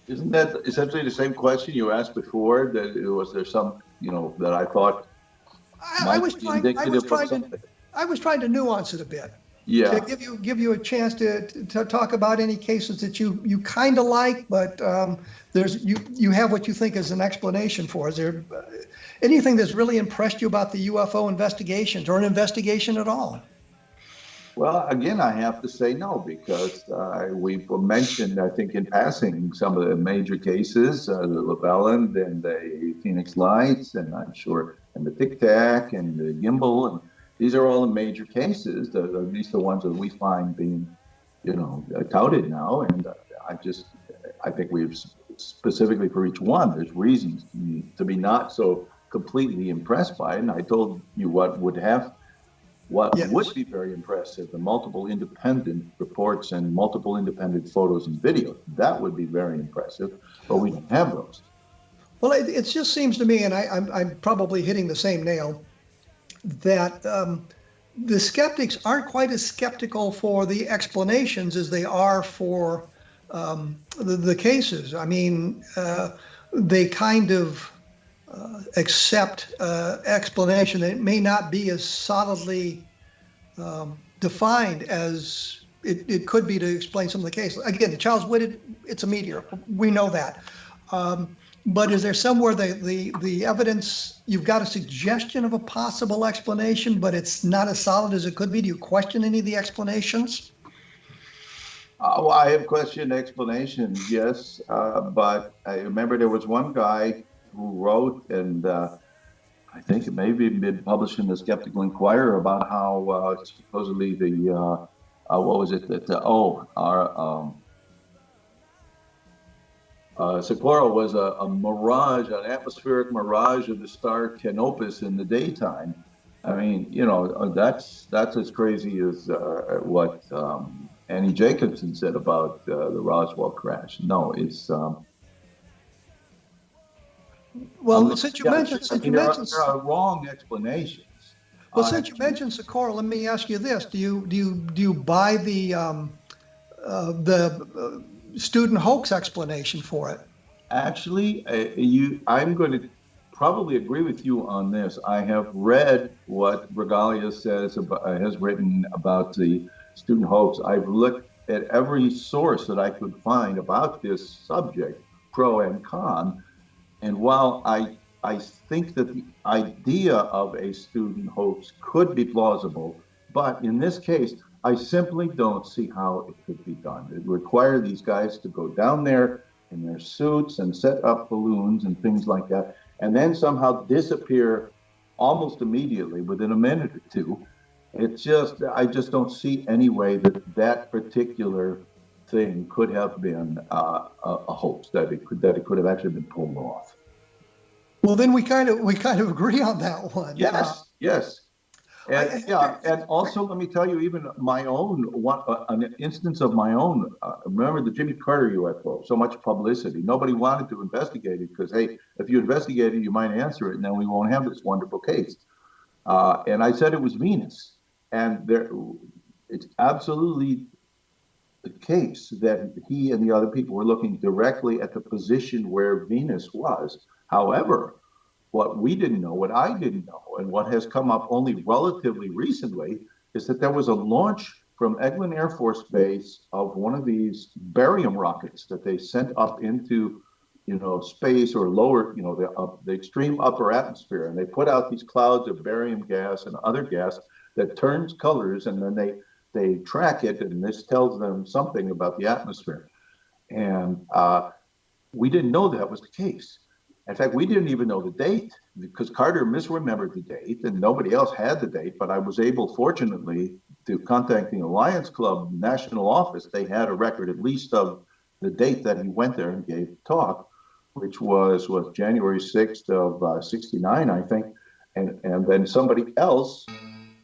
Isn't that essentially the same question you asked before? That was there some, that I thought I was trying to nuance it a bit. Yeah. To give you a chance to talk about any cases that you kind of like, but you have what you think is an explanation for. Is there anything that's really impressed you about the UFO investigations or an investigation at all? Well, again, I have to say no, because we've mentioned, I think, in passing some of the major cases, the Llewellyn and the Phoenix Lights, and I'm sure, and the Tic Tac and the Gimbal, and these are all the major cases, at least the ones that we find being, touted now. And I think we've specifically for each one, there's reasons to be not so completely impressed by it. And I told you what would be very impressive, the multiple independent reports and multiple independent photos and videos. That would be very impressive, but we don't have those. Well, it just seems to me, and I'm probably hitting the same nail, that the skeptics aren't quite as skeptical for the explanations as they are for the cases. I mean, they kind of accept explanation that may not be as solidly defined as it could be to explain some of the case. Again, the child's witted, it's a meteor. We know that. But is there somewhere the evidence, you've got a suggestion of a possible explanation, but it's not as solid as it could be? Do you question any of the explanations? Well, I have questioned explanations, yes. But I remember there was one guy who wrote, and I think it may have been published in the Skeptical Inquirer, about how supposedly the, what was it? Socorro was a mirage, an atmospheric mirage of the star Canopus in the daytime. I mean, you know, that's as crazy as what Annie Jacobson said about the Roswell crash. No, it's well, since you mentioned, there are wrong explanations. Well, since you mentioned Socorro, let me ask you this: Do you buy the student hoax explanation for it? Actually, I'm going to probably agree with you on this. I have read what Regalia has written about the student hoax. I've looked at every source that I could find about this subject, pro and con. And while I think that the idea of a student hoax could be plausible, but in this case, I simply don't see how it could be done. It would require these guys to go down there in their suits and set up balloons and things like that, and then somehow disappear almost immediately within a minute or two. I just don't see any way that particular thing could have been a hoax, that it could have actually been pulled off. Well, then we kind of agree on that one. Yes. And also, let me tell you, even my own an instance of my own. Remember the Jimmy Carter UFO? So much publicity. Nobody wanted to investigate it because, hey, if you investigate it, you might answer it, and then we won't have this wonderful case. And I said it was Venus, and it's absolutely the case that he and the other people were looking directly at the position where Venus was. However, what we didn't know, what I didn't know, and what has come up only relatively recently is that there was a launch from Eglin Air Force Base of one of these barium rockets that they sent up into, space or lower, the extreme upper atmosphere. And they put out these clouds of barium gas and other gas that turns colors, and then they track it, and this tells them something about the atmosphere. And we didn't know that was the case. In fact, we didn't even know the date because Carter misremembered the date and nobody else had the date. But I was able, fortunately, to contact the Alliance Club national office. They had a record at least of the date that he went there and gave the talk, which was January 6th of 69, I think. And then somebody else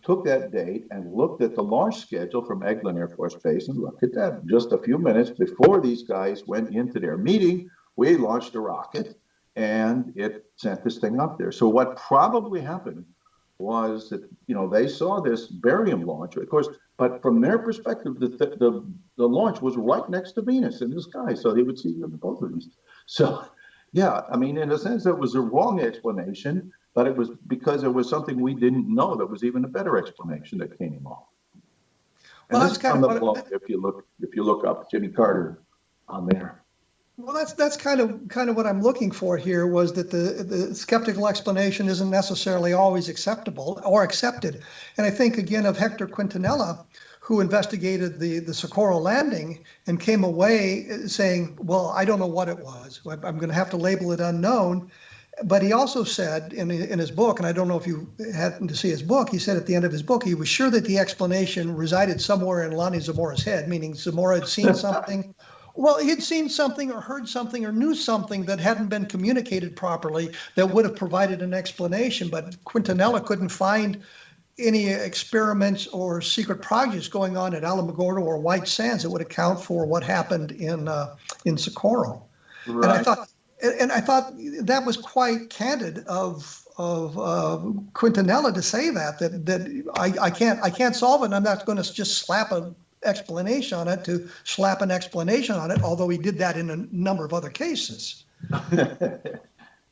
took that date and looked at the launch schedule from Eglin Air Force Base and looked at that. Just a few minutes before these guys went into their meeting, we launched a rocket. And it sent this thing up there. So what probably happened was that, they saw this barium launch, of course, but from their perspective, the launch was right next to Venus in the sky. So they would see both of these. So, yeah, I mean, in a sense, it was a wrong explanation, but it was because there was something we didn't know that was even a better explanation that came along. And well, that's kind of what if you look up Jimmy Carter on there. Well, that's kind of what I'm looking for here, was that the skeptical explanation isn't necessarily always acceptable or accepted. And I think, again, of Hector Quintanilla, who investigated the Socorro landing and came away saying, well, I don't know what it was. I'm going to have to label it unknown. But he also said in his book, and I don't know if you happened to see his book, he said at the end of his book, he was sure that the explanation resided somewhere in Lonnie Zamora's head, meaning Zamora had seen something. Well, he'd seen something or heard something or knew something that hadn't been communicated properly that would have provided an explanation. But Quintanilla couldn't find any experiments or secret projects going on at Alamogordo or White Sands that would account for what happened in Socorro. Right. And I thought that was quite candid of Quintanilla to say that I can't solve it. And I'm not going to just slap an explanation on it, although he did that in a number of other cases.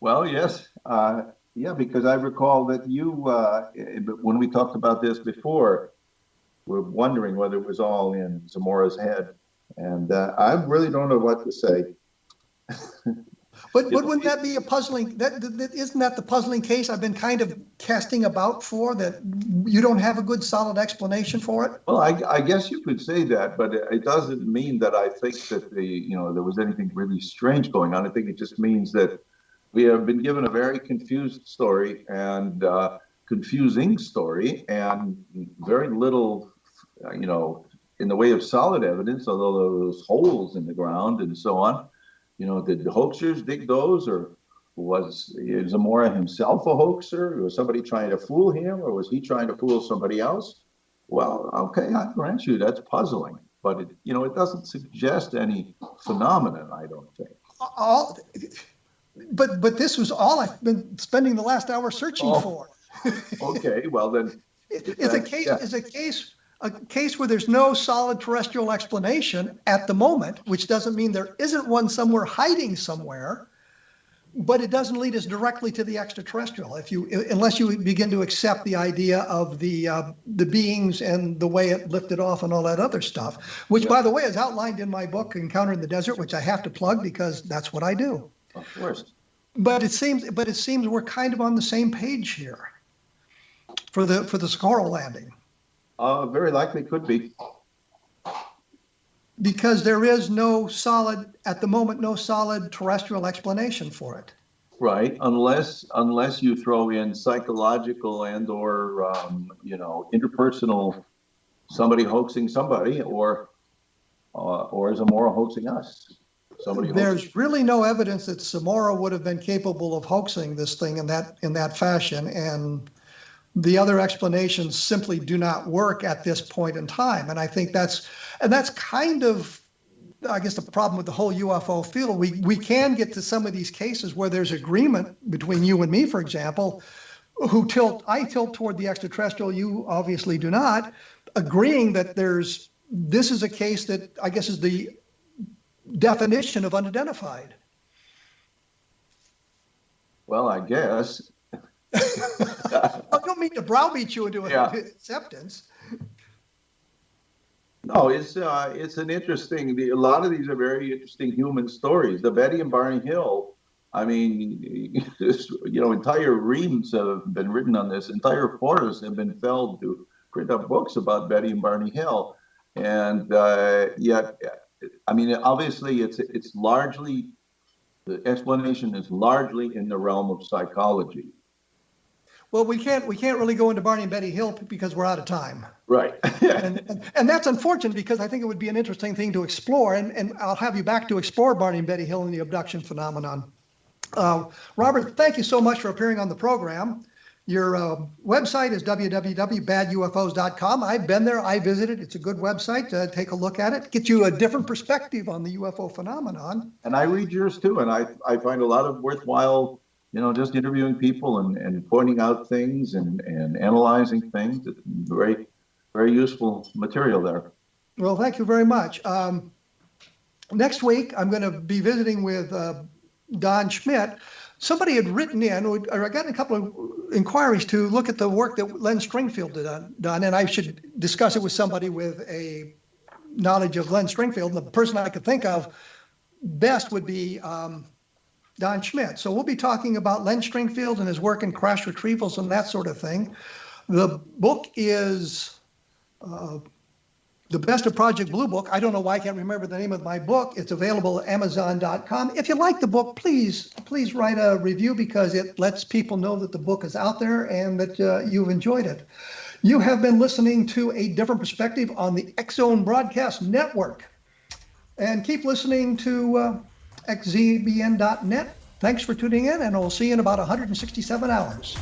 Well, yes. Yeah, because I recall that you, when we talked about this before, were wondering whether it was all in Zamora's head. And I really don't know what to say. But wouldn't that be a puzzling, isn't that the puzzling case I've been kind of casting about for, that you don't have a good solid explanation for it? Well, I guess you could say that, but it doesn't mean that I think that there was anything really strange going on. I think it just means that we have been given a very confused story and confusing story, and very little, in the way of solid evidence, although those holes in the ground and so on. Did the hoaxers dig those, or was Zamora himself a hoaxer? Was somebody trying to fool him, or was he trying to fool somebody else? Well, okay, I grant you that's puzzling, but it doesn't suggest any phenomenon, I don't think. But this was all I've been spending the last hour searching for. Okay, well then, it's a case where there's no solid terrestrial explanation at the moment, which doesn't mean there isn't one somewhere hiding somewhere, but it doesn't lead us directly to the extraterrestrial unless you begin to accept the idea of the beings and the way it lifted off and all that other stuff, which, by the way, is outlined in my book Encounter in the Desert, which I have to plug because that's what I do. Of course. But it seems we're kind of on the same page here for the Socorro landing. Very likely could be. Because there is at the moment, no solid terrestrial explanation for it. Right, unless you throw in psychological and or interpersonal, somebody hoaxing somebody, or Zamora hoaxing us. There's really no evidence that Zamora would have been capable of hoaxing this thing in that fashion, and the other explanations simply do not work at this point in time. And I think that's kind of, I guess, the problem with the whole UFO field. We can get to some of these cases where there's agreement between you and me, for example, I tilt toward the extraterrestrial, you obviously do not, agreeing that this is a case that I guess is the definition of unidentified. Well, I guess. I don't mean to browbeat you into acceptance. No, it's an interesting. A lot of these are very interesting human stories. The Betty and Barney Hill. I mean, entire reams have been written on this. Entire forests have been felled to print up books about Betty and Barney Hill, and yet, I mean, obviously, it's largely, the explanation is largely in the realm of psychology. Well, we can't really go into Barney and Betty Hill because we're out of time. Right. and that's unfortunate, because I think it would be an interesting thing to explore, and I'll have you back to explore Barney and Betty Hill and the abduction phenomenon. Robert, thank you so much for appearing on the program. Your website is www.badufos.com. I've been there. I visited. It's a good website. Take a look at it. Get you a different perspective on the UFO phenomenon. And I read yours too, and I find a lot of worthwhile, just interviewing people and pointing out things and analyzing things. It's very, very useful material there. Well, thank you very much. Next week, I'm going to be visiting with Don Schmidt. Somebody had written in, or I got a couple of inquiries to look at the work that Len Stringfield had done, and I should discuss it with somebody with a knowledge of Len Stringfield. And the person I could think of best would be Don Schmidt. So we'll be talking about Len Stringfield and his work in crash retrievals and that sort of thing. The book is The Best of Project Blue Book. I don't know why I can't remember the name of my book. It's available at Amazon.com. If you like the book, please write a review, because it lets people know that the book is out there and that you've enjoyed it. You have been listening to A Different Perspective on the X-Zone Broadcast Network. And keep listening to xzbn.net. Thanks for tuning in, and we'll see you in about 167 hours.